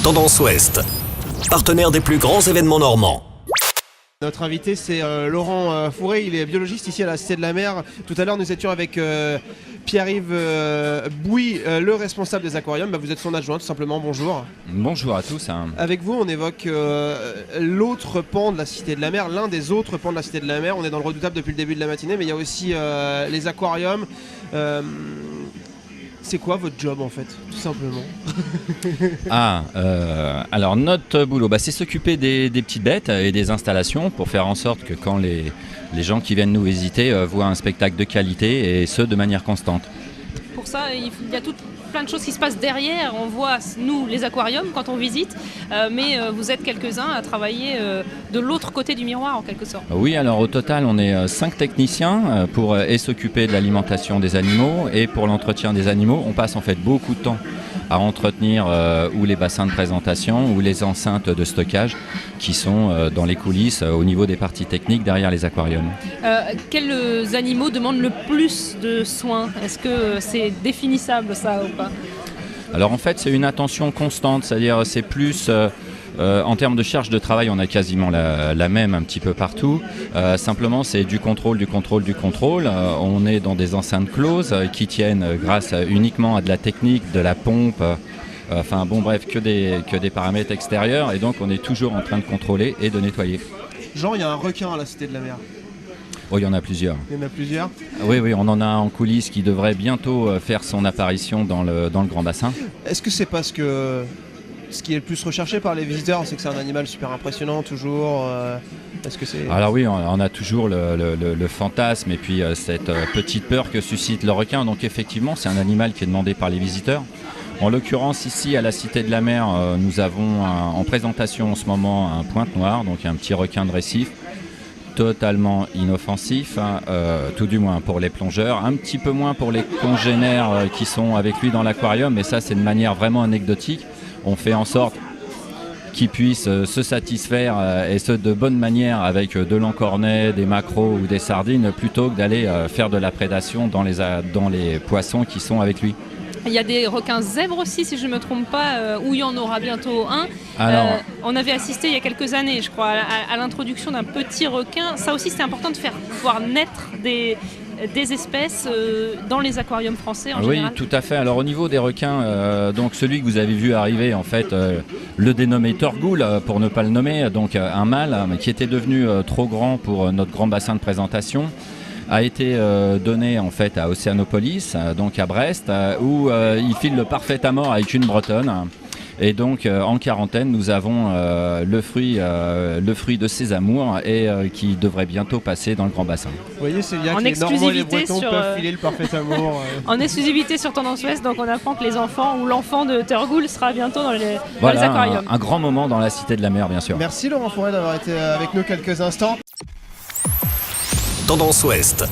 Tendance Ouest, partenaire des plus grands événements normands. Notre invité c'est Laurent Fourré, il est biologiste ici à la Cité de la Mer. Tout à l'heure nous étions avec Pierre-Yves Bouy, le responsable des aquariums. Vous êtes son adjoint tout simplement, bonjour. Bonjour à tous. Avec vous on évoque l'autre pan de la Cité de la Mer, l'un des autres pans de la Cité de la Mer. On est dans le Redoutable depuis le début de la matinée, mais il y a aussi les aquariums. C'est quoi votre job en fait, tout simplement? Alors notre boulot, c'est s'occuper des petites bêtes et des installations pour faire en sorte que quand les gens qui viennent nous visiter voient un spectacle de qualité et ce de manière constante. Pour ça, il y a plein de choses qui se passent derrière. On voit, nous, les aquariums quand on visite, mais vous êtes quelques-uns à travailler de l'autre côté du miroir en quelque sorte. Oui, alors au total, on est 5 techniciens pour s'occuper de l'alimentation des animaux et pour l'entretien des animaux. On passe en fait beaucoup de temps à entretenir ou les bassins de présentation ou les enceintes de stockage qui sont dans les coulisses au niveau des parties techniques derrière les aquariums. Quels animaux demandent le plus de soins? Est-ce que c'est définissable ça ou pas? Alors en fait c'est une attention constante, c'est-à-dire c'est plus... en termes de charge de travail, on a quasiment la même un petit peu partout. Simplement, c'est du contrôle. On est dans des enceintes closes qui tiennent grâce uniquement à de la technique, de la pompe. Que des paramètres extérieurs. Et donc, on est toujours en train de contrôler et de nettoyer. Jean, il y a un requin à la Cité de la Mer. Oh, il y en a plusieurs. Il y en a plusieurs? Oui, on en a un en coulisses qui devrait bientôt faire son apparition dans le grand bassin. Est-ce que c'est parce que... Ce qui est le plus recherché par les visiteurs, c'est que c'est un animal super impressionnant toujours. Est-ce que c'est... Alors oui, on a toujours le fantasme et puis cette petite peur que suscite le requin. Donc effectivement, c'est un animal qui est demandé par les visiteurs. En l'occurrence, ici à la Cité de la Mer, nous avons en présentation en ce moment un pointe noire, donc un petit requin de récif, totalement inoffensif, tout du moins pour les plongeurs, un petit peu moins pour les congénères qui sont avec lui dans l'aquarium, mais ça c'est de manière vraiment anecdotique. On fait en sorte qu'ils puissent se satisfaire et ce de bonne manière avec de l'encornet, des maquereaux ou des sardines plutôt que d'aller faire de la prédation dans les poissons qui sont avec lui. Il y a des requins zèbres aussi, si je ne me trompe pas, où il y en aura bientôt un. On avait assisté il y a quelques années, je crois, à l'introduction d'un petit requin. Ça aussi, c'est important de faire pouvoir naître des espèces dans les aquariums français en général. Oui, tout à fait. Alors au niveau des requins, donc celui que vous avez vu arriver, en fait, le dénommé Torgoul, pour ne pas le nommer, donc un mâle qui était devenu trop grand pour notre grand bassin de présentation, a été donné en fait à Océanopolis, donc à Brest, où il file le parfait amour avec une bretonne. Et donc en quarantaine, nous avons le fruit de ses amours et qui devrait bientôt passer dans le grand bassin. Vous voyez, c'est bien que les Normands et les Bretons peuvent filer le parfait amour. En exclusivité sur Tendance Ouest, donc on apprend que les enfants ou l'enfant de Torgoul sera bientôt dans les aquariums. Un grand moment dans la Cité de la Mer, bien sûr. Merci Laurent Fourré d'avoir été avec nous quelques instants. Tendance Ouest.